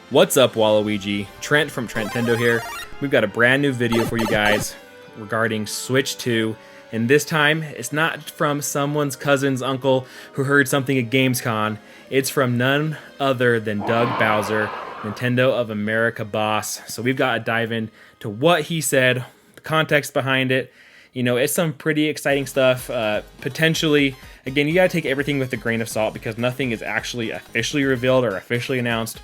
What's up, Waluigi? Trent from Trentendo here. We've got a brand new video for you guys regarding Switch 2, and this time it's not from someone's cousin's uncle who heard something at Gamescom. It's from none other than Doug Bowser, Nintendo of America boss. So we've got to dive into what he said, the context behind it. You know, it's some pretty exciting stuff. Potentially, again, you gotta take everything with a grain of salt because nothing is actually officially revealed or officially announced.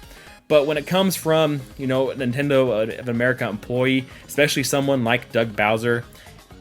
But when it comes from, you know, Nintendo of America employee, especially someone like Doug Bowser,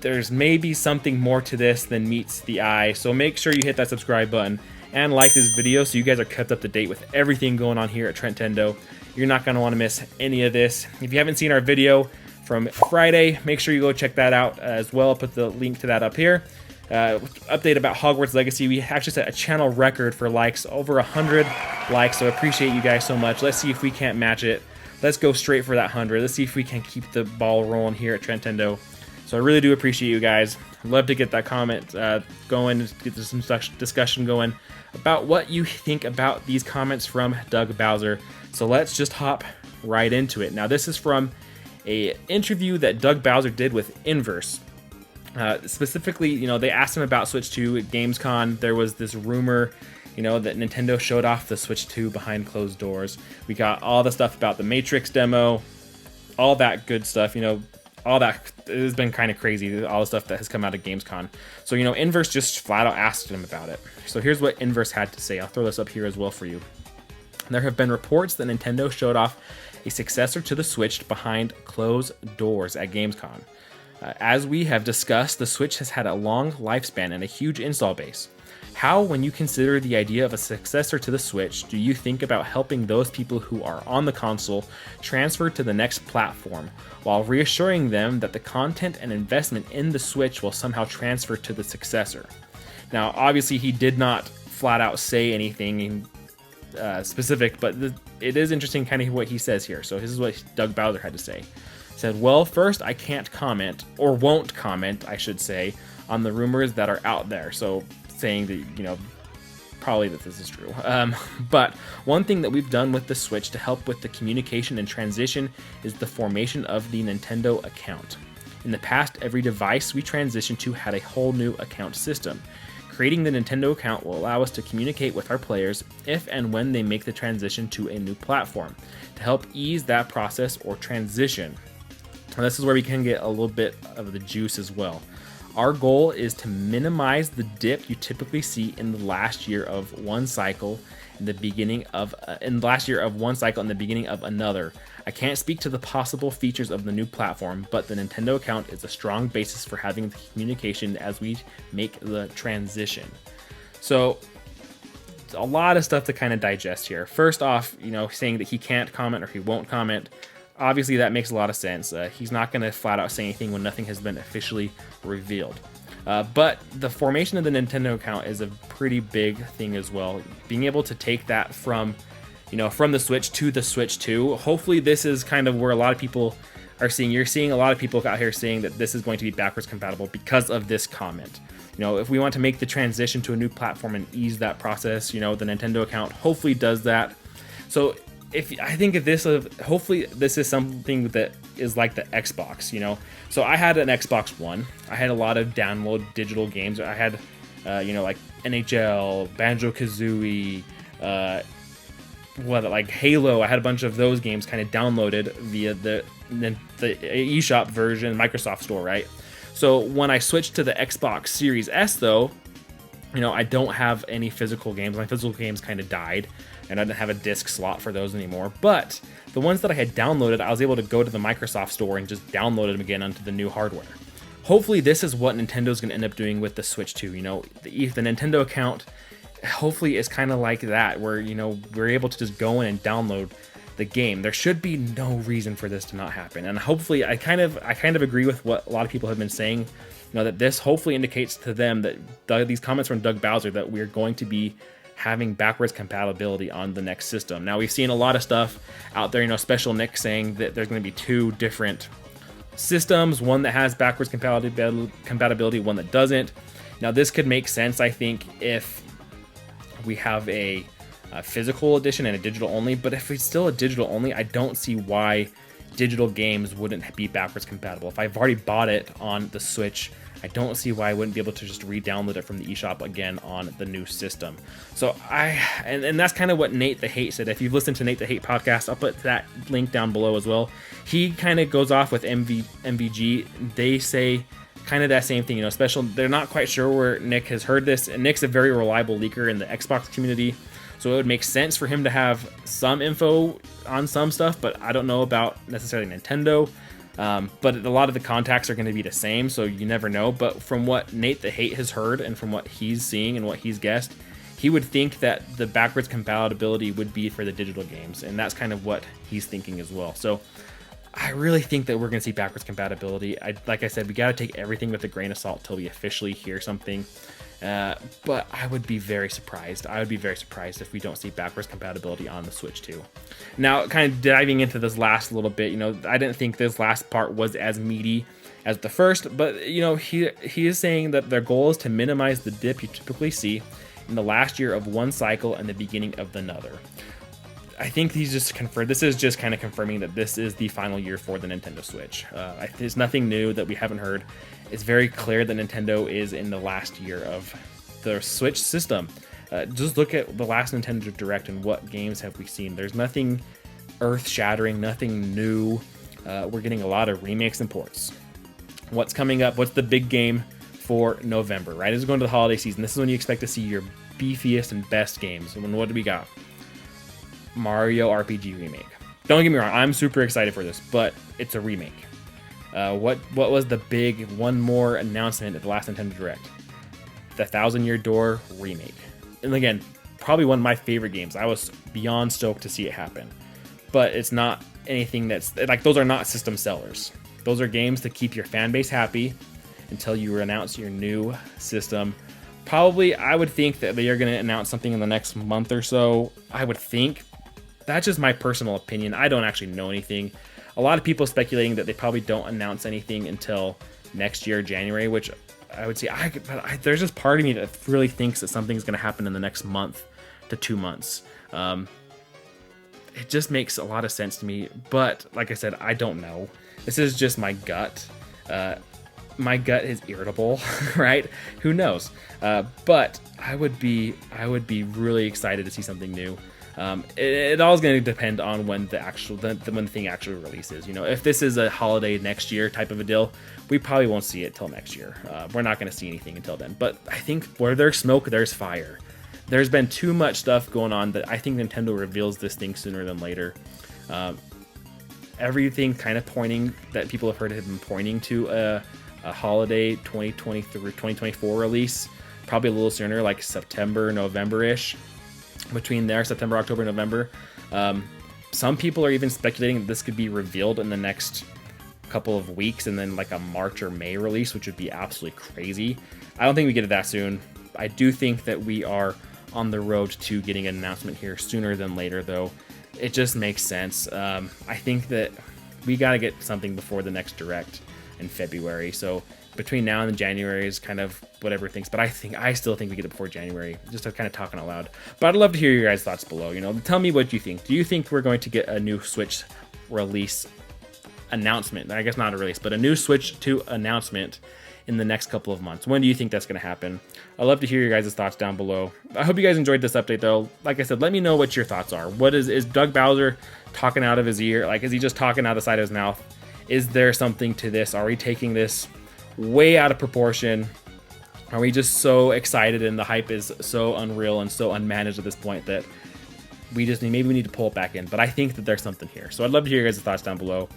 there's maybe something more to this than meets the eye. So make sure you hit that subscribe button and like this video so you guys are kept up to date with everything going on here at Trentendo. You're not going to want to miss any of this. If you haven't seen our video from Friday, make sure you go check that out as well. I'll put the link to that up here. Update about Hogwarts Legacy. We actually set a channel record for likes, over 100 likes, so appreciate you guys so much. Let's see if we can't match it. Let's go straight for that 100. Let's see if we can keep the ball rolling here at Trentendo. So I really do appreciate you guys. I'd love to get that comment going, get some discussion going about what you think about these comments from Doug Bowser. So let's just hop right into it. Now this is from an interview that Doug Bowser did with Inverse. Specifically, you know, they asked him about Switch 2 at Gamescom. There was this rumor, you know, that Nintendo showed off the Switch 2 behind closed doors. We got all the stuff about the Matrix demo, all that good stuff, you know, all that. It has been kind of crazy, all the stuff that has come out of Gamescom. So, you know, Inverse just flat out asked him about it. So here's what Inverse had to say. I'll throw this up here as well for you. There have been reports that Nintendo showed off a successor to the Switch behind closed doors at Gamescom. As we have discussed, the Switch has had a long lifespan and a huge install base. How, when you consider the idea of a successor to the Switch, do you think about helping those people who are on the console transfer to the next platform, while reassuring them that the content and investment in the Switch will somehow transfer to the successor? Now, obviously, he did not flat out say anything specific, but it is interesting kind of what he says here. So this is what Doug Bowser had to say. Said, well, first, I can't comment, or won't comment, I should say, on the rumors that are out there. So saying that, you know, probably that this is true. But one thing that we've done with the Switch to help with the communication and transition is the formation of the Nintendo account. In the past, every device we transitioned to had a whole new account system. Creating the Nintendo account will allow us to communicate with our players if and when they make the transition to a new platform, to help ease that process or transition. And this is where we can get a little bit of the juice as well. Our goal is to minimize the dip you typically see in the last year of one cycle in the beginning of another. I can't speak to the possible features of the new platform, but the Nintendo account is a strong basis for having the communication as we make the transition. So a lot of stuff to kind of digest here. First off, you know, saying that he can't comment or he won't comment. Obviously, that makes a lot of sense. He's not going to flat out say anything when nothing has been officially revealed. But the formation of the Nintendo account is a pretty big thing as well. Being able to take that from, you know, from the Switch to the Switch 2. Hopefully, this is kind of where a lot of people are seeing. You're seeing a lot of people out here saying that this is going to be backwards compatible because of this comment. You know, if we want to make the transition to a new platform and ease that process, you know, the Nintendo account hopefully does that. So hopefully this is something that is like the Xbox, you know. So I had an Xbox One. I had a lot of download digital games. I had, you know, like NHL, Banjo-Kazooie, like Halo. I had a bunch of those games kind of downloaded via the eShop version, Microsoft Store, right? So when I switched to the Xbox Series S, though, you know, I don't have any physical games. My physical games kind of died, and I didn't have a disc slot for those anymore. But the ones that I had downloaded, I was able to go to the Microsoft Store and just download them again onto the new hardware. Hopefully, this is what Nintendo's going to end up doing with the Switch 2. You know, the Nintendo account, hopefully, is kind of like that, where, you know, we're able to just go in and download the game. There should be no reason for this to not happen. And hopefully, I kind of agree with what a lot of people have been saying. You know, that this hopefully indicates to them that these comments from Doug Bowser that we're going to be having backwards compatibility on the next system. Now, we've seen a lot of stuff out there, you know, Special Nick saying that there's going to be two different systems, one that has backwards compatibility, one that doesn't. Now, this could make sense, I think, if we have a physical edition and a digital only. But if it's still a digital only, I don't see why digital games wouldn't be backwards compatible. If I've already bought it on the Switch, I don't see why I wouldn't be able to just re-download it from the eShop again on the new system. So and that's kind of what Nate the Hate said. If you've listened to Nate the Hate podcast, I'll put that link down below as well. He kind of goes off with MVG. They say kind of that same thing, they're not quite sure where Nick has heard this, and Nick's a very reliable leaker in the Xbox community, so it would make sense for him to have some info on some stuff, but I don't know about necessarily Nintendo. But a lot of the contacts are going to be the same, so you never know. But from what Nate the Hate has heard and from what he's seeing and what he's guessed, he would think that the backwards compatibility would be for the digital games, and that's kind of what he's thinking as well. So I really think that we're going to see backwards compatibility. Like I said, we got to take everything with a grain of salt till we officially hear something. But I would be very surprised. I would be very surprised if we don't see backwards compatibility on the Switch 2. Now, kind of diving into this last little bit, I didn't think this last part was as meaty as the first, but he is saying that their goal is to minimize the dip you typically see in the last year of one cycle and the beginning of another. I think he's just confirmed. This is just kind of confirming that this is the final year for the Nintendo Switch. There's nothing new that we haven't heard. It's very clear that Nintendo is in the last year of the Switch system. Just look at the last Nintendo Direct and what games have we seen. There's nothing earth-shattering, nothing new. We're getting a lot of remakes and ports. What's coming up? What's the big game for November, right? As we're going to the holiday season, this is when you expect to see your beefiest and best games. And what do we got? Mario RPG remake. Don't get me wrong, I'm super excited for this, but it's a remake. What was the big one more announcement at the last Nintendo Direct? The Thousand Year Door remake. And again, probably one of my favorite games. I was beyond stoked to see it happen. But it's not anything that's like, those are not system sellers. Those are games to keep your fan base happy until you announce your new system. Probably, I would think that they are going to announce something in the next month or so. I would think. That's just my personal opinion. I don't actually know anything. A lot of people speculating that they probably don't announce anything until next year, January, which I would say, there's just part of me that really thinks that something's going to happen in the next month to 2 months. It just makes a lot of sense to me. But like I said, I don't know. This is just my gut. My gut is irritable, right? Who knows? But I would be really excited to see something new. It all is going to depend on when when the thing actually releases. If this is a holiday next year type of a deal, we probably won't see it till next year. We're not going to see anything until then. But I think where there's smoke, there's fire. There's been too much stuff going on that I think Nintendo reveals this thing sooner than later. Everything kind of pointing that people have heard have been pointing to a holiday 2023, 2024 release, probably a little sooner, like September, November-ish. Between there, September, October, November. Some people are even speculating that this could be revealed in the next couple of weeks and then like a March or May release, which would be absolutely crazy. I don't think we get it that soon. I do think that we are on the road to getting an announcement here sooner than later, though. It just makes sense. I think that we got to get something before the next Direct in February. So between now and January is kind of whatever things, but I still think we get it before January, just to kind of talking out loud. But I'd love to hear your guys' thoughts below. Tell me what you think. Do you think we're going to get a new Switch release announcement? I guess not a release, but a new Switch 2 announcement in the next couple of months. When do you think that's going to happen? I'd love to hear your guys' thoughts down below. I hope you guys enjoyed this update, though. Like I said, let me know what your thoughts are. What is Doug Bowser talking out of his ear? Like, is he just talking out the side of his mouth? Is there something to this? Are we taking this way out of proportion? Are we just so excited and the hype is so unreal and so unmanaged at this point that we need to pull it back in? But I think that there's something here. So I'd love to hear your guys' thoughts down below.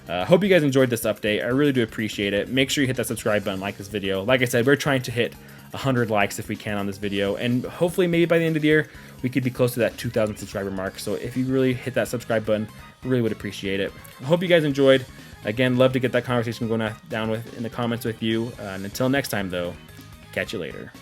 Hope you guys enjoyed this update. I really do appreciate it. Make sure you hit that subscribe button, like this video. Like I said, we're trying to hit 100 likes if we can on this video, and hopefully maybe by the end of the year we could be close to that 2,000 subscriber mark. So if you really hit that subscribe button, really would appreciate it. I hope you guys enjoyed. Again, love to get that conversation going down in the comments with you. And until next time, though, catch you later.